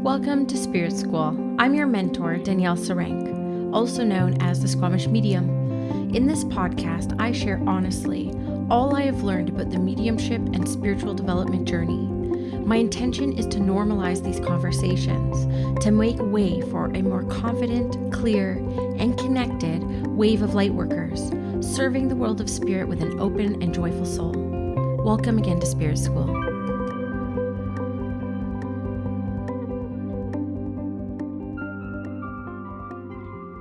Welcome to Spirit School. I'm your mentor, Danielle Sarank, also known as the Squamish Medium. In this podcast, I share honestly all I have learned about the mediumship and spiritual development journey. My intention is to normalize these conversations, to make way for a more confident, clear, and connected wave of lightworkers, serving the world of spirit with an open and joyful soul. Welcome again to Spirit School.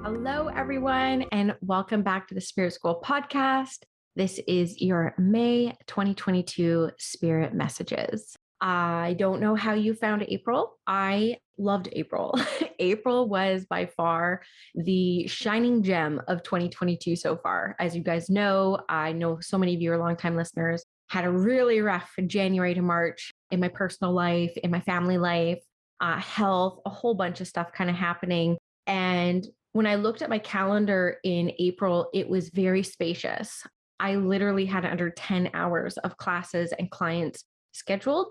Hello, everyone, and welcome back to the Spirit School podcast. This is your May 2022 Spirit Messages. I don't know how you found April. I loved April. April was by far the shining gem of 2022 so far. As you guys know, I know so many of you are longtime listeners, had a really rough January to March in my personal life, in my family life, health, a whole bunch of stuff kind of happening. And when I looked at my calendar in April, it was very spacious. I literally had under 10 hours of classes and clients scheduled.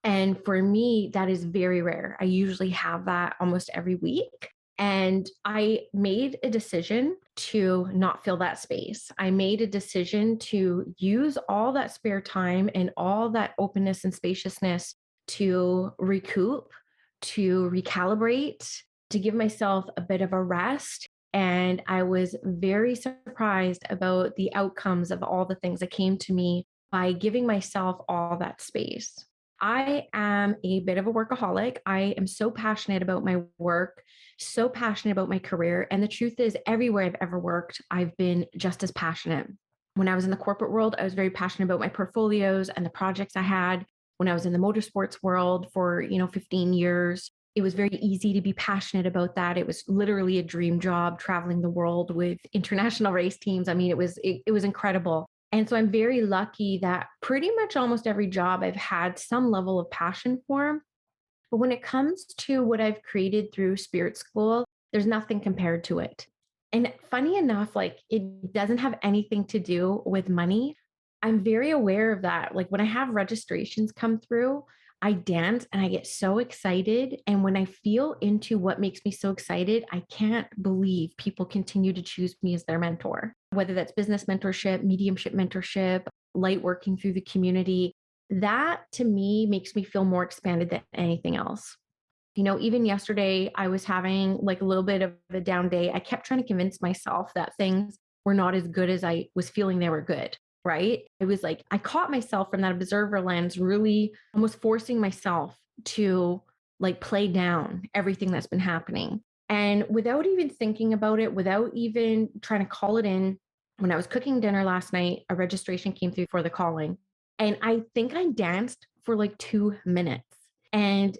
And for me, that is very rare. I usually have that almost every week. And I made a decision to not fill that space. I made a decision to use all that spare time and all that openness and spaciousness to recoup, to recalibrate, to give myself a bit of a rest. And I was very surprised about the outcomes of all the things that came to me by giving myself all that space. I am a bit of a workaholic. I am so passionate about my work, so passionate about my career. And the truth is, everywhere I've ever worked, I've been just as passionate. When I was in the corporate world, I was very passionate about my portfolios and the projects I had. When I was in the motorsports world for, 15 years, it was very easy to be passionate about that. It was literally a dream job, traveling the world with international race teams. I mean, it was incredible. And so I'm very lucky that pretty much almost every job I've had some level of passion for. But when it comes to what I've created through Spirit School, there's nothing compared to it. And funny enough, it doesn't have anything to do with money. I'm very aware of that. Like when I have registrations come through, I dance and I get so excited. And when I feel into what makes me so excited, I can't believe people continue to choose me as their mentor, whether that's business mentorship, mediumship mentorship, light working through the community. That to me makes me feel more expanded than anything else. Even yesterday, I was having like a little bit of a down day. I kept trying to convince myself that things were not as good as I was feeling they were good. Right. It was like I caught myself from that observer lens, really almost forcing myself to like play down everything that's been happening. And without even thinking about it, without even trying to call it in, when I was cooking dinner last night, a registration came through for the calling. And I think I danced for like 2 minutes. And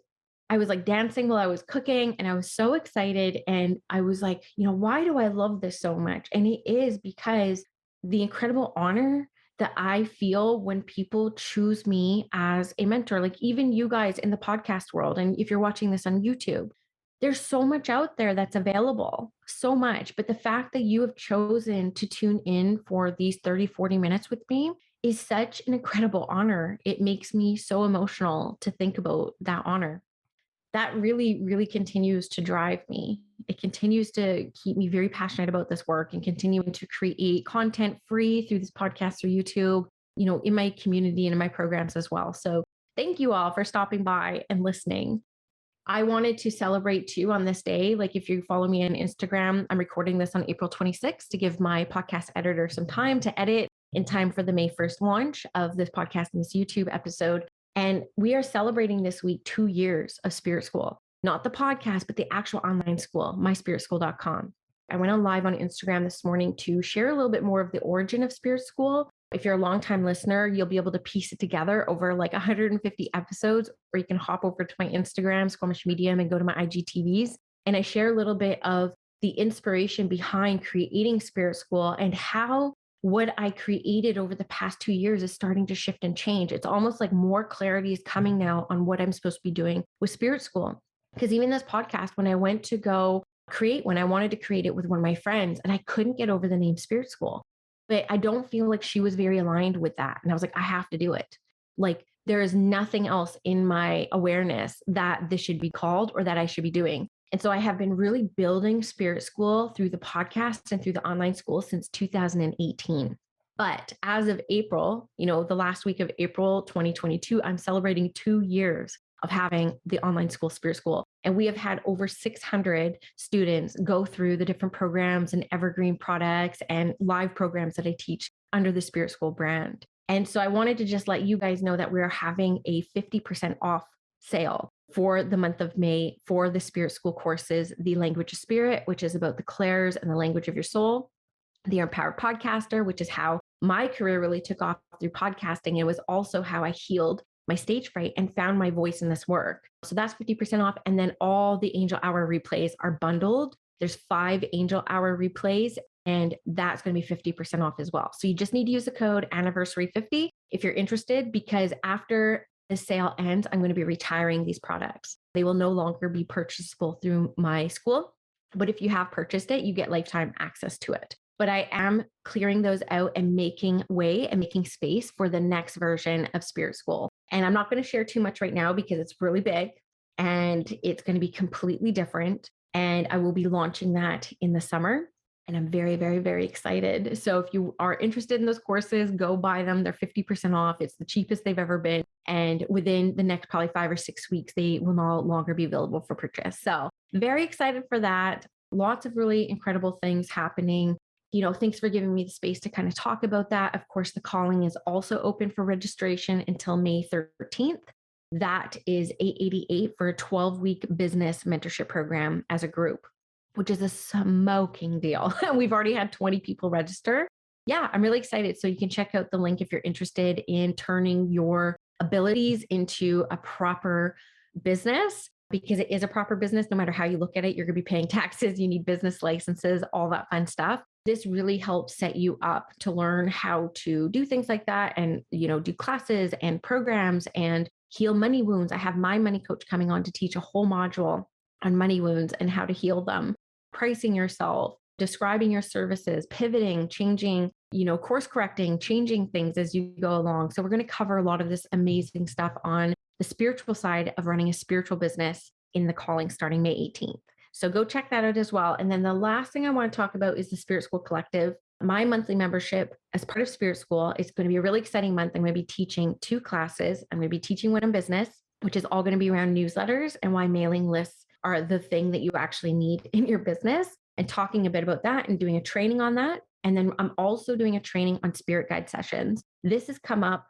I was like dancing while I was cooking and I was so excited. And I was like, why do I love this so much? And it is because the incredible honor that I feel when people choose me as a mentor, like even you guys in the podcast world. And if you're watching this on YouTube, there's so much out there that's available, so much. But the fact that you have chosen to tune in for these 30, 40 minutes with me is such an incredible honor. It makes me so emotional to think about that honor. That really, really continues to drive me. It continues to keep me very passionate about this work and continuing to create content free through this podcast, through YouTube, in my community and in my programs as well. So thank you all for stopping by and listening. I wanted to celebrate too on this day. Like if you follow me on Instagram, I'm recording this on April 26th to give my podcast editor some time to edit in time for the May 1st launch of this podcast and this YouTube episode. And we are celebrating this week 2 years of Spirit School, not the podcast, but the actual online school, myspiritschool.com. I went on live on Instagram this morning to share a little bit more of the origin of Spirit School. If you're a longtime listener, you'll be able to piece it together over like 150 episodes, or you can hop over to my Instagram, Squamish Medium, and go to my IGTVs. And I share a little bit of the inspiration behind creating Spirit School and how what I created over the past 2 years is starting to shift and change. It's almost like more clarity is coming now on what I'm supposed to be doing with Spirit School. Because even this podcast, when I went to go create one, I wanted to create it with one of my friends and I couldn't get over the name Spirit School. But I don't feel like she was very aligned with that. And I was like, I have to do it. Like there is nothing else in my awareness that this should be called or that I should be doing. And so I have been really building Spirit School through the podcast and through the online school since 2018. But as of April, the last week of April 2022, I'm celebrating 2 years of having the online school, Spirit School. And we have had over 600 students go through the different programs and evergreen products and live programs that I teach under the Spirit School brand. And so I wanted to just let you guys know that we're having a 50% off sale for the month of May for the Spirit School courses, the Language of Spirit, which is about the clairs and the language of your soul, the Empowered Podcaster, which is how my career really took off through podcasting. It was also how I healed my stage fright and found my voice in this work. So that's 50% off. And then all the Angel Hour replays are bundled. There's 5 Angel Hour replays, and that's going to be 50% off as well. So you just need to use the code anniversary50 if you're interested, because after the sale ends, I'm going to be retiring these products. They will no longer be purchasable through my school. But if you have purchased it, you get lifetime access to it. But I am clearing those out and making way and making space for the next version of Spirit School. And I'm not going to share too much right now because it's really big and it's going to be completely different. And I will be launching that in the summer. And I'm very, very, very excited. So if you are interested in those courses, go buy them. They're 50% off. It's the cheapest they've ever been. And within the next probably 5 or 6 weeks, they will no longer be available for purchase. So very excited for that. Lots of really incredible things happening. Thanks for giving me the space to kind of talk about that. Of course, the calling is also open for registration until May 13th. That is $888 for a 12-week business mentorship program as a group, which is a smoking deal. We've already had 20 people register. Yeah, I'm really excited. So you can check out the link if you're interested in turning your abilities into a proper business, because it is a proper business. No matter how you look at it, you're going to be paying taxes. You need business licenses, all that fun stuff. This really helps set you up to learn how to do things like that and, do classes and programs and heal money wounds. I have my money coach coming on to teach a whole module on money wounds and how to heal them, pricing yourself, describing your services, pivoting, changing, course correcting, changing things as you go along. So we're going to cover a lot of this amazing stuff on the spiritual side of running a spiritual business in the calling starting May 18th. So go check that out as well. And then the last thing I want to talk about is the Spirit School Collective. My monthly membership as part of Spirit School is going to be a really exciting month. I'm going to be teaching 2 classes. I'm going to be teaching One in Business, which is all going to be around newsletters and why mailing lists are the thing that you actually need in your business, and talking a bit about that and doing a training on that. And then I'm also doing a training on spirit guide sessions. This has come up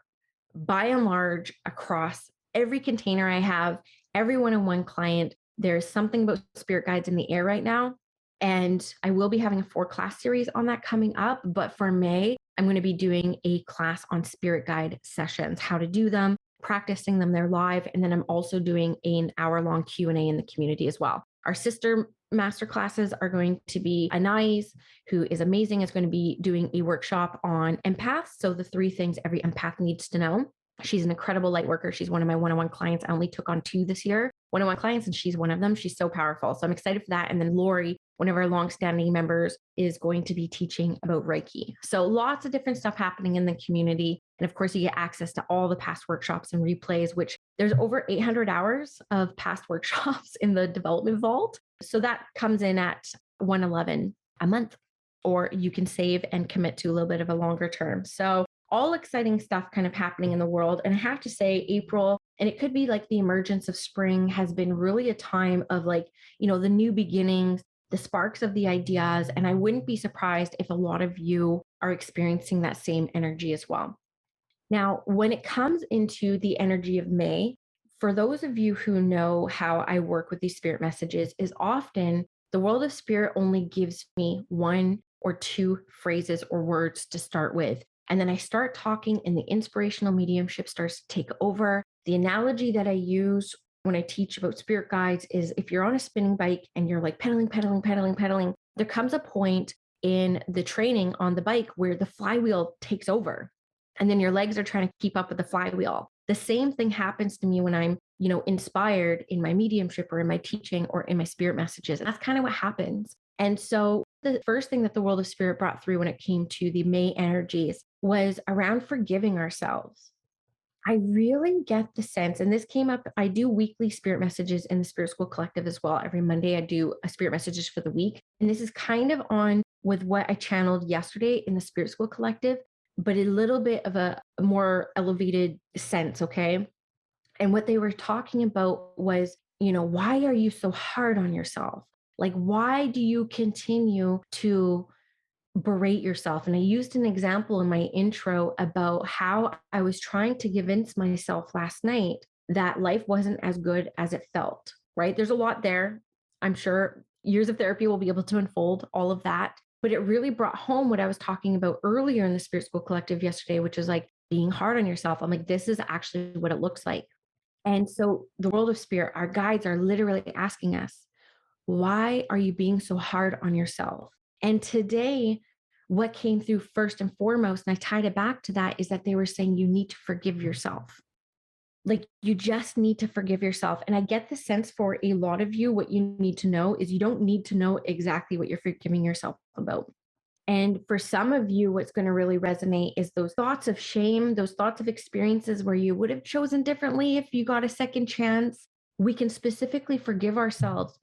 by and large across every container I have, every one-on-one client. There's something about spirit guides in the air right now. And I will be having a 4-class series on that coming up. But for May, I'm going to be doing a class on spirit guide sessions, how to do them, practicing them there live. And then I'm also doing an hour-long Q&A in the community as well. Our sister master classes are going to be Anais, who is amazing, is going to be doing a workshop on empaths. So the 3 things every empath needs to know. She's an incredible light worker. She's one of my one-on-one clients. I only took on 2 this year, one-on-one clients, and she's one of them. She's so powerful. So I'm excited for that. And then Lori, one of our longstanding members, is going to be teaching about Reiki. So lots of different stuff happening in the community. And of course, you get access to all the past workshops and replays, which there's over 800 hours of past workshops in the development vault. So that comes in at $111 a month, or you can save and commit to a little bit of a longer term. So all exciting stuff kind of happening in the world. And I have to say, April, and it could be like the emergence of spring, has been really a time of the new beginnings, the sparks of the ideas. And I wouldn't be surprised if a lot of you are experiencing that same energy as well. Now, when it comes into the energy of May, for those of you who know how I work with these spirit messages, is often the world of spirit only gives me 1 or 2 phrases or words to start with. And then I start talking and the inspirational mediumship starts to take over. The analogy that I use when I teach about spirit guides is if you're on a spinning bike and you're like pedaling, there comes a point in the training on the bike where the flywheel takes over. And then your legs are trying to keep up with the flywheel. The same thing happens to me when I'm, inspired in my mediumship or in my teaching or in my spirit messages. And that's kind of what happens. And so the first thing that the world of spirit brought through when it came to the May energies was around forgiving ourselves. I really get the sense, and this came up, I do weekly spirit messages in the Spirit School Collective as well. Every Monday, I do a spirit messages for the week. And this is kind of on with what I channeled yesterday in the Spirit School Collective, but a little bit of a more elevated sense. Okay. And what they were talking about was, why are you so hard on yourself? Like, why do you continue to berate yourself? And I used an example in my intro about how I was trying to convince myself last night that life wasn't as good as it felt, right? There's a lot there. I'm sure years of therapy will be able to unfold all of that. But it really brought home what I was talking about earlier in the Spirit School Collective yesterday, which is like being hard on yourself. I'm like, this is actually what it looks like. And so the world of spirit, our guides are literally asking us, why are you being so hard on yourself? And today, what came through first and foremost, and I tied it back to that, is that they were saying you need to forgive yourself. Like you just need to forgive yourself. And I get the sense for a lot of you, what you need to know is you don't need to know exactly what you're forgiving yourself about. And for some of you, what's going to really resonate is those thoughts of shame, those thoughts of experiences where you would have chosen differently if you got a second chance. We can specifically forgive ourselves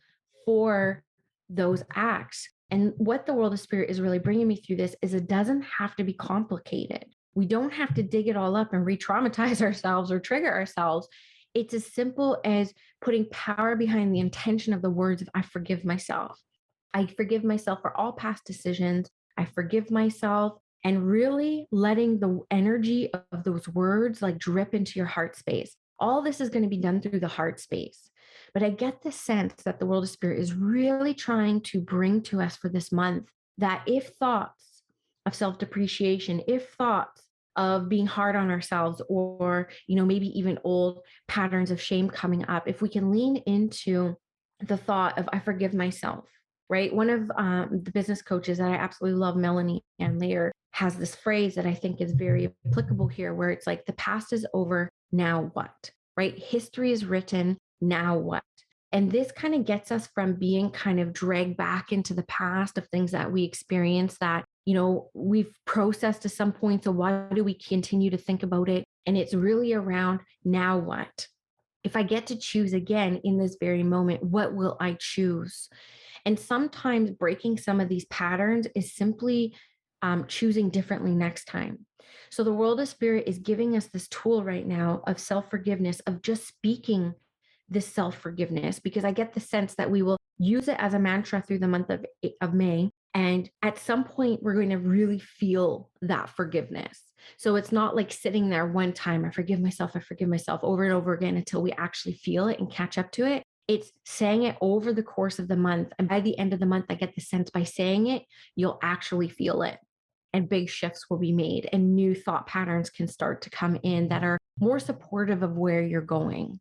for those acts. And what the world of spirit is really bringing me through this is it doesn't have to be complicated. We don't have to dig it all up and re-traumatize ourselves or trigger ourselves. It's as simple as putting power behind the intention of the words of I forgive myself. I forgive myself for all past decisions. I forgive myself, and really letting the energy of those words like drip into your heart space. All this is going to be done through the heart space. But I get the sense that the world of spirit is really trying to bring to us for this month that if thoughts of self-depreciation, if thoughts of being hard on ourselves, or maybe even old patterns of shame coming up, if we can lean into the thought of I forgive myself, right? One of the business coaches that I absolutely love, Melanie and Lair, has this phrase that I think is very applicable here, where it's like the past is over, now what, right? History is written, now what? And this kind of gets us from being kind of dragged back into the past of things that we experienced that, we've processed to some point. So why do we continue to think about it? And it's really around now what? If I get to choose again in this very moment, what will I choose? And sometimes breaking some of these patterns is simply choosing differently next time. So the world of spirit is giving us this tool right now of self-forgiveness, of just speaking this self-forgiveness, because I get the sense that we will use it as a mantra through the month of May. And at some point, we're going to really feel that forgiveness. So it's not like sitting there one time, I forgive myself over and over again until we actually feel it and catch up to it. It's saying it over the course of the month. And by the end of the month, I get the sense by saying it, you'll actually feel it. And big shifts will be made and new thought patterns can start to come in that are more supportive of where you're going,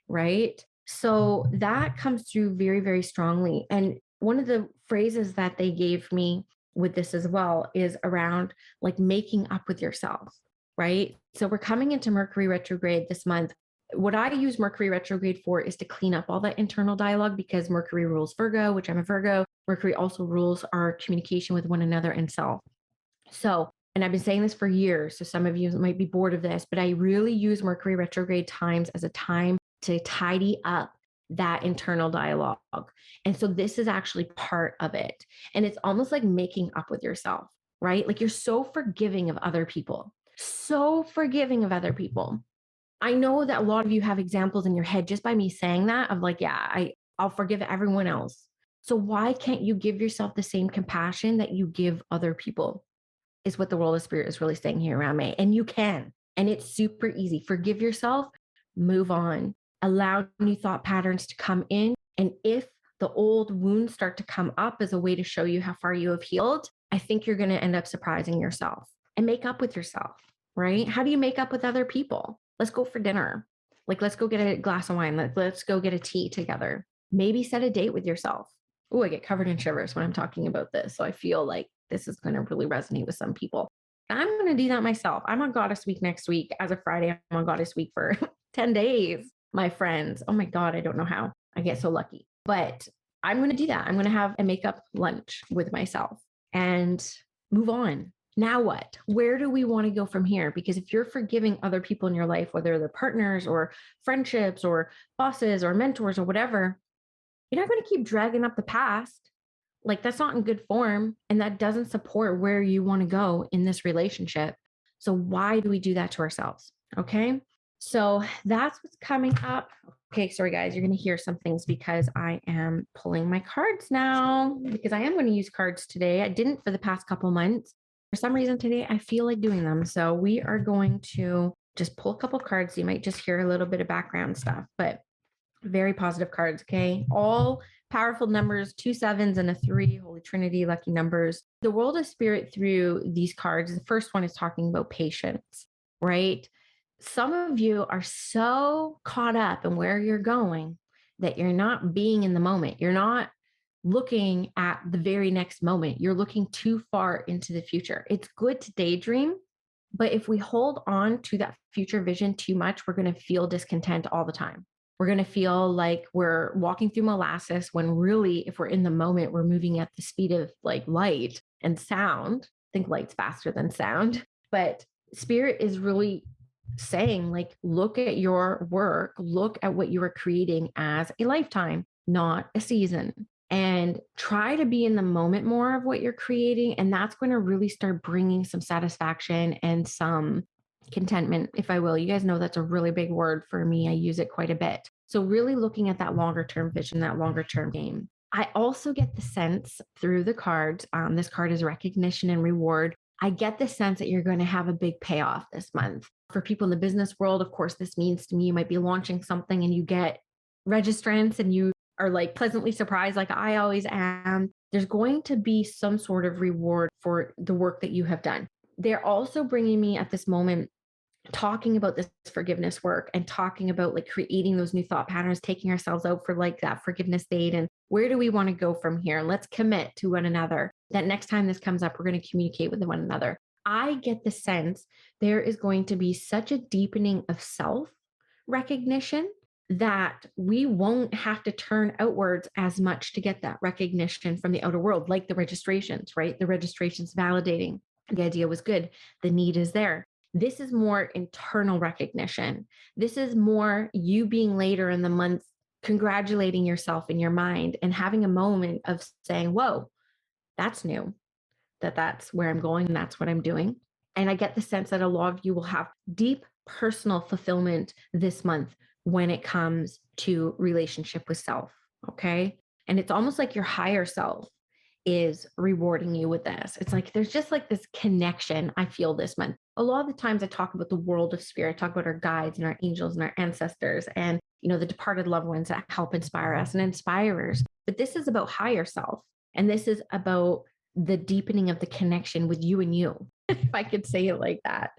right? So that comes through very, very strongly. And one of the phrases that they gave me with this as well is around like making up with yourself, right? So we're coming into Mercury retrograde this month. What I use Mercury retrograde for is to clean up all that internal dialogue, because Mercury rules Virgo, which I'm a Virgo. Mercury also rules our communication with one another and self. So, and I've been saying this for years, so some of you might be bored of this, but I really use Mercury retrograde times as a time to tidy up that internal dialogue. And so this is actually part of it. And it's almost like making up with yourself, right? Like you're so forgiving of other people, so forgiving of other people. I know that a lot of you have examples in your head just by me saying that of like, yeah, I'll forgive everyone else. So why can't you give yourself the same compassion that you give other people? Is what the world of spirit is really saying here around May. And you can. And it's super easy. Forgive yourself, move on, allow new thought patterns to come in. And if the old wounds start to come up as a way to show you how far you have healed, I think you're going to end up surprising yourself and make up with yourself, right? How do you make up with other people? Let's go for dinner. Like, let's go get a glass of wine. Let's go get a tea together. Maybe set a date with yourself. Oh, I get covered in shivers when I'm talking about this. So I feel like this is going to really resonate with some people. I'm going to do that myself. I'm on Goddess Week next week. As of Friday, I'm on Goddess Week for 10 days, my friends. Oh my God, I don't know how I get so lucky. But I'm going to do that. I'm going to have a makeup lunch with myself and move on Now what? Where do we want to go from here? Because if you're forgiving other people in your life, whether they're partners or friendships or bosses or mentors or whatever, you're not going to keep dragging up the past. Like that's not in good form. And that doesn't support where you want to go in this relationship. So why do we do that to ourselves? Okay. So that's what's coming up. Okay. Sorry, guys. You're going to hear some things because I am pulling my cards now because I am going to use cards today. I didn't for the past couple months. For some reason today, I feel like doing them. So we are going to just pull a couple cards. You might just hear a little bit of background stuff, but very positive cards. Okay. All powerful numbers, 2 sevens and a 3, Holy Trinity, lucky numbers. The world of spirit through these cards. The first one is talking about patience, right? Some of you are so caught up in where you're going that you're not being in the moment. You're not looking at the very next moment. You're looking too far into the future. It's good to daydream, but if we hold on to that future vision too much, we're going to feel discontent all the time. We're going to feel like we're walking through molasses when really, if we're in the moment, we're moving at the speed of like light and sound. I think light's faster than sound, but spirit is really saying like, look at your work, look at what you are creating as a lifetime, not a season, and try to be in the moment more of what you're creating. And that's going to really start bringing some satisfaction and some contentment, if I will. You guys know that's a really big word for me. I use it quite a bit. So really looking at that longer term vision, that longer term game. I also get the sense through the cards, this card is recognition and reward. I get the sense that you're going to have a big payoff this month. For people in the business world, of course, this means to me you might be launching something and you get registrants and you are like pleasantly surprised, like I always am. There's going to be some sort of reward for the work that you have done. They're also bringing me at this moment talking about this forgiveness work and talking about like creating those new thought patterns, taking ourselves out for like that forgiveness date. And where do we want to go from here? Let's commit to one another that next time this comes up, we're going to communicate with one another. I get the sense there is going to be such a deepening of self recognition that we won't have to turn outwards as much to get that recognition from the outer world, like the registrations, right? The registrations validating the idea was good. The need is there. This is more internal recognition. This is more you being later in the month, congratulating yourself in your mind and having a moment of saying, whoa, that's new, that's where I'm going and that's what I'm doing. And I get the sense that a lot of you will have deep personal fulfillment this month when it comes to relationship with self. Okay. And it's almost like your higher self is rewarding you with this. It's like there's just like this connection I feel this month. A lot of the times I talk about the world of spirit, talk about our guides and our angels and our ancestors and the departed loved ones that help inspire us and inspirers. But this is about higher self. And this is about the deepening of the connection with you and you, if I could say it like that.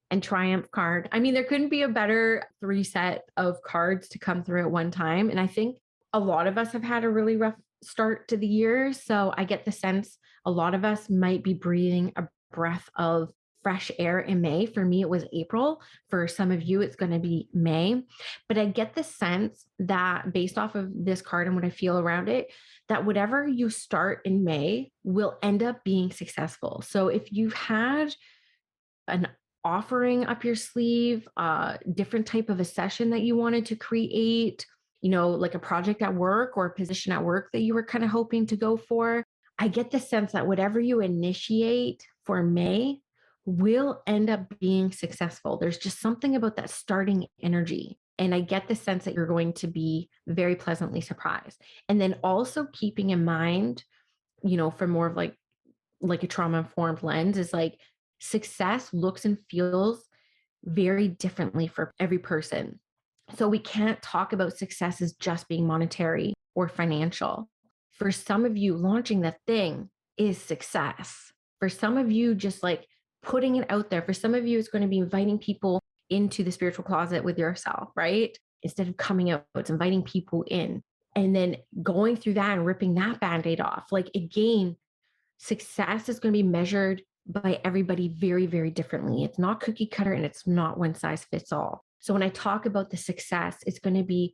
And triumph card. I mean, there couldn't be a better 3 set of cards to come through at one time. And I think a lot of us have had a really rough start to the year. So I get the sense a lot of us might be breathing a breath of fresh air in May. For me, it was April. For some of you, it's going to be May. But I get the sense that based off of this card and what I feel around it, that whatever you start in May will end up being successful. So if you've had an offering up your sleeve, different type of a session that you wanted to create, like a project at work or a position at work that you were kind of hoping to go for. I get the sense that whatever you initiate for May will end up being successful. There's just something about that starting energy. And I get the sense that you're going to be very pleasantly surprised. And then also keeping in mind, for more of like a trauma-informed lens is like, success looks and feels very differently for every person. So we can't talk about success as just being monetary or financial. For some of you, launching that thing is success. For some of you, just like putting it out there. For some of you, it's going to be inviting people into the spiritual closet with yourself, right? Instead of coming out, it's inviting people in and then going through that and ripping that Band-Aid off. Like again, success is going to be measured by everybody very, very differently. It's not cookie cutter and it's not one size fits all. So when I talk about the success, it's going to be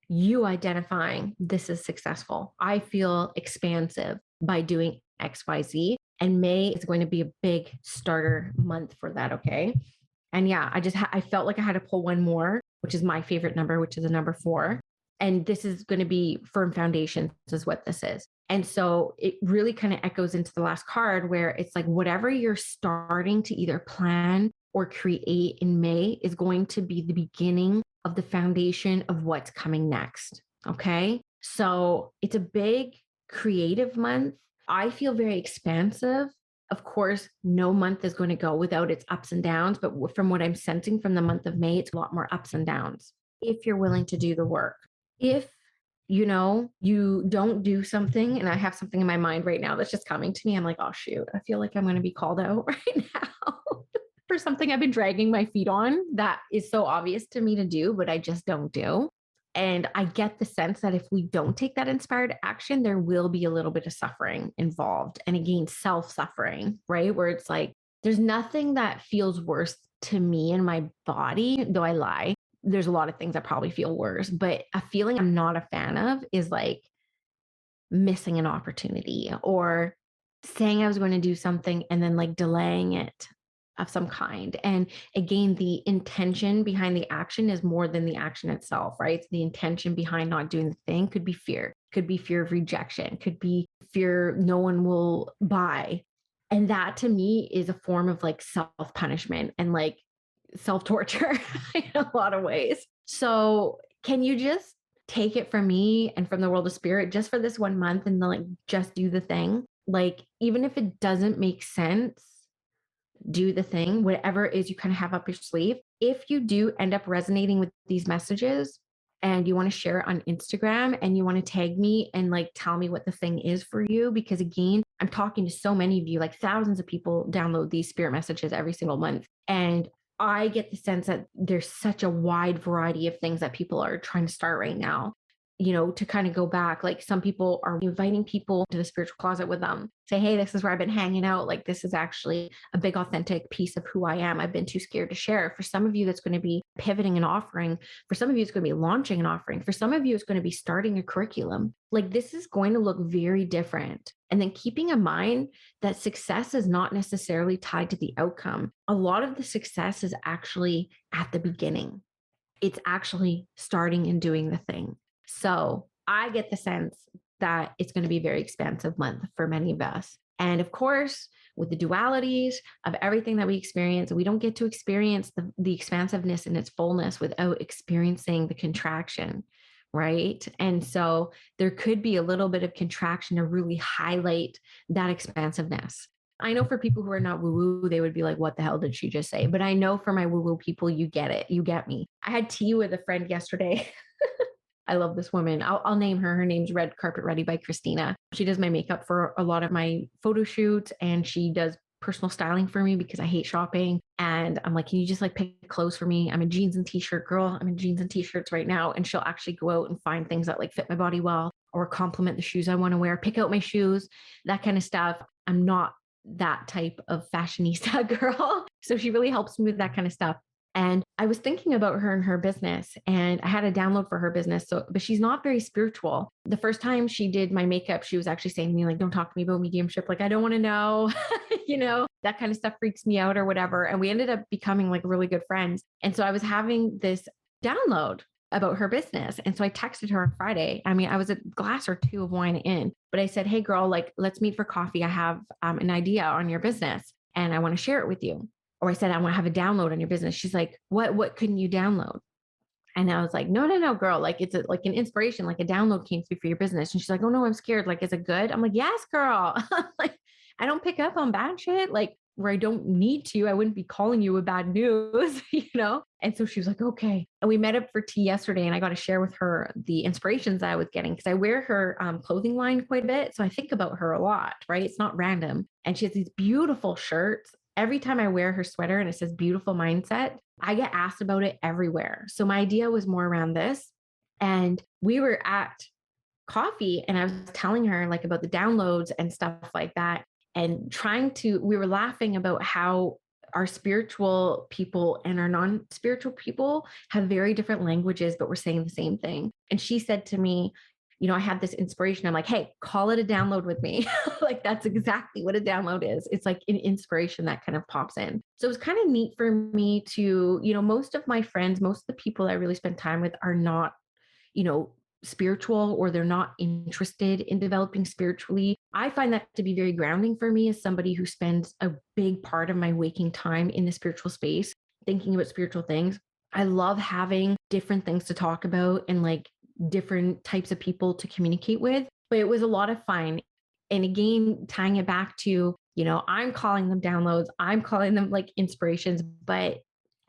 you identifying this is successful. I feel expansive by doing XYZ. And May is going to be a big starter month for that. Okay. And yeah, I felt like I had to pull one more, which is my favorite number, which is a number 4. And this is going to be firm foundations, is what this is. And so it really kind of echoes into the last card where it's like whatever you're starting to either plan or create in May is going to be the beginning of the foundation of what's coming next. Okay. So it's a big creative month. I feel very expansive. Of course, no month is going to go without its ups and downs, but from what I'm sensing from the month of May, it's a lot more ups and downs if you're willing to do the work. If you don't do something, and I have something in my mind right now that's just coming to me, I'm like, oh shoot, I feel like I'm going to be called out right now for something I've been dragging my feet on that is so obvious to me to do, but I just don't do. And I get the sense that if we don't take that inspired action, there will be a little bit of suffering involved. And again, self-suffering, right? Where it's like, there's nothing that feels worse to me in my body, though I lie. There's a lot of things that probably feel worse, but a feeling I'm not a fan of is like missing an opportunity or saying I was going to do something and then like delaying it of some kind. And again, the intention behind the action is more than the action itself, right? So the intention behind not doing the thing could be fear of rejection, could be fear no one will buy. And that to me is a form of like self-punishment and like self-torture in a lot of ways. So can you just take it from me and from the world of spirit just for this 1 month and then like just do the thing? Like, even if it doesn't make sense, do the thing, whatever it is you kind of have up your sleeve. If you do end up resonating with these messages and you want to share it on Instagram and you want to tag me and like tell me what the thing is for you, because again, I'm talking to so many of you, like thousands of people download these spirit messages every single month. And I get the sense that there's such a wide variety of things that people are trying to start right now. To kind of go back, like some people are inviting people to the spiritual closet with them, say, hey, this is where I've been hanging out. Like, this is actually a big, authentic piece of who I am. I've been too scared to share. For some of you, that's going to be pivoting an offering. For some of you, it's going to be launching an offering. For some of you, it's going to be starting a curriculum. Like, this is going to look very different. And then keeping in mind that success is not necessarily tied to the outcome. A lot of the success is actually at the beginning. It's actually starting and doing the thing. So I get the sense that it's going to be a very expansive month for many of us. And of course, with the dualities of everything that we experience, we don't get to experience the expansiveness in its fullness without experiencing the contraction, right? And so there could be a little bit of contraction to really highlight that expansiveness. I know for people who are not woo-woo, they would be like, what the hell did she just say? But I know for my woo-woo people, you get it. You get me. I had tea with a friend yesterday. I love this woman. I'll name her. Her name's Red Carpet Ready by Christina. She does my makeup for a lot of my photo shoots, and she does personal styling for me because I hate shopping. And I'm like, can you just like pick clothes for me? I'm a jeans and t-shirt girl. I'm in jeans and t-shirts right now. And she'll actually go out and find things that like fit my body well or complement the shoes I want to wear, pick out my shoes, that kind of stuff. I'm not that type of fashionista girl. So she really helps me with that kind of stuff. And I was thinking about her and her business, and I had a download for her business. But she's not very spiritual. The first time she did my makeup, she was actually saying to me, like, don't talk to me about mediumship. Like, I don't want to know, that kind of stuff freaks me out or whatever. And we ended up becoming like really good friends. And so I was having this download about her business. And so I texted her on Friday. I mean, I was a glass or two of wine in, but I said, hey girl, like, let's meet for coffee. I have an idea on your business and I want to share it with you. Or I said, I want to have a download on your business. She's like, what couldn't you download? And I was like, no, girl. Like, it's like an inspiration, like a download came through for your business. And she's like, oh no, I'm scared. Like, is it good? I'm like, yes, girl. Like, I don't pick up on bad shit. Like, where I don't need to, I wouldn't be calling you with bad news, And so she was like, okay. And we met up for tea yesterday, and I got to share with her the inspirations I was getting because I wear her clothing line quite a bit. So I think about her a lot, right? It's not random. And she has these beautiful shirts. Every time I wear her sweater and it says beautiful mindset, I get asked about it everywhere. So my idea was more around this. And we were at coffee and I was telling her like about the downloads and stuff like that. And we were laughing about how our spiritual people and our non-spiritual people have very different languages, but we're saying the same thing. And she said to me, I had this inspiration. I'm like, hey, call it a download with me. Like that's exactly what a download is. It's like an inspiration that kind of pops in. So it was kind of neat for me to, most of my friends, most of the people I really spend time with are not, spiritual, or they're not interested in developing spiritually. I find that to be very grounding for me as somebody who spends a big part of my waking time in the spiritual space, thinking about spiritual things. I love having different things to talk about and like different types of people to communicate with. But it was a lot of fun. And again, tying it back to, I'm calling them downloads, I'm calling them like inspirations, but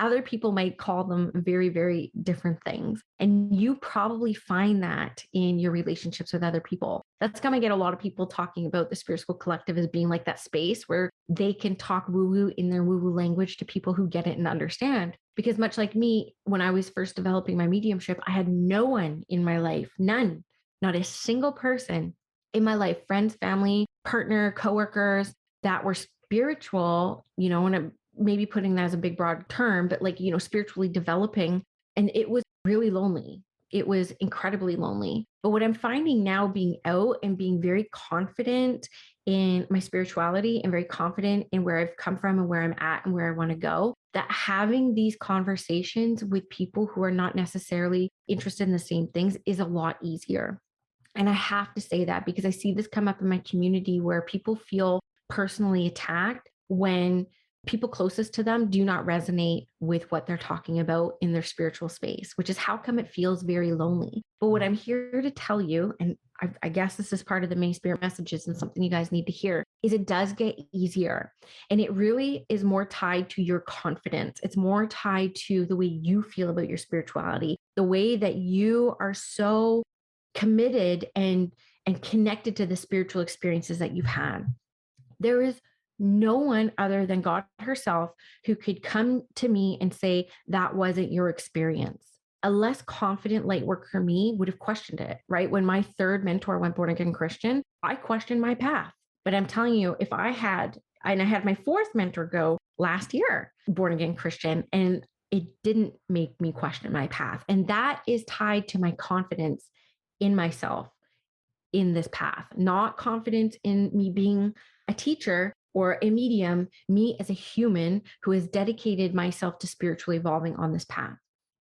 other people might call them very, very different things. And you probably find that in your relationships with other people. That's going to get a lot of people talking about the Spirit School Collective as being like that space where they can talk woo-woo in their woo-woo language to people who get it and understand. Because much like me, when I was first developing my mediumship, I had no one in my life, none, not a single person in my life, friends, family, partner, coworkers that were spiritual, and I'm maybe putting that as a big broad term, but like, spiritually developing. And it was really lonely. It was incredibly lonely. But what I'm finding now, being out and being very confident in my spirituality and very confident in where I've come from and where I'm at and where I want to go, that having these conversations with people who are not necessarily interested in the same things is a lot easier. And I have to say that because I see this come up in my community where people feel personally attacked when people closest to them do not resonate with what they're talking about in their spiritual space, which is how come it feels very lonely. But what I'm here to tell you, and I guess this is part of the May Spirit messages and something you guys need to hear, is it does get easier. And it really is more tied to your confidence. It's more tied to the way you feel about your spirituality, the way that you are so committed and connected to the spiritual experiences that you've had. There is no one other than God herself who could come to me and say, that wasn't your experience. A less confident light worker me would have questioned it, right? When my third mentor went born again Christian, I questioned my path. But I'm telling you, I had my fourth mentor go last year, born again Christian, and it didn't make me question my path. And that is tied to my confidence in myself in this path, not confidence in me being a teacher or a medium, me as a human who has dedicated myself to spiritually evolving on this path.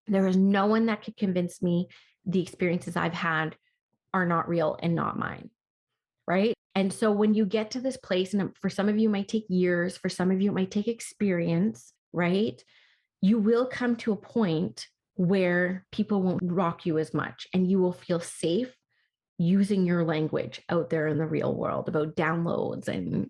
There is no one that could convince me the experiences I've had are not real and not mine, right? And so when you get to this place, and for some of you it might take years, for some of you it might take experience, right? You will come to a point where people won't rock you as much and you will feel safe using your language out there in the real world about downloads and,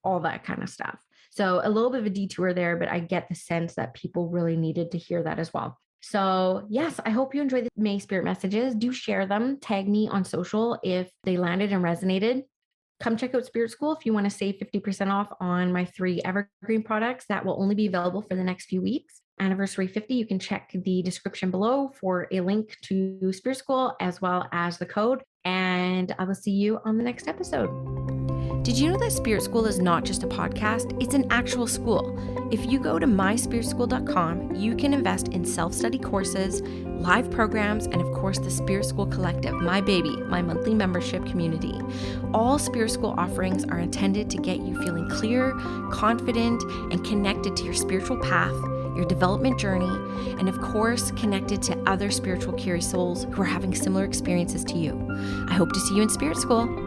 all that kind of stuff. So a little bit of a detour there, but I get the sense that people really needed to hear that as well. So yes, I hope you enjoy the May Spirit messages. Do share them. Tag me on social if they landed and resonated. Come check out Spirit School if you want to save 50% off on my 3 evergreen products that will only be available for the next few weeks. Anniversary 50, you can check the description below for a link to Spirit School as well as the code. And I will see you on the next episode. Did you know that Spirit School is not just a podcast? It's an actual school. If you go to myspiritschool.com, you can invest in self-study courses, live programs, and of course the Spirit School Collective, my baby, my monthly membership community. All Spirit School offerings are intended to get you feeling clear, confident, and connected to your spiritual path, your development journey, and of course, connected to other spiritual curious souls who are having similar experiences to you. I hope to see you in Spirit School.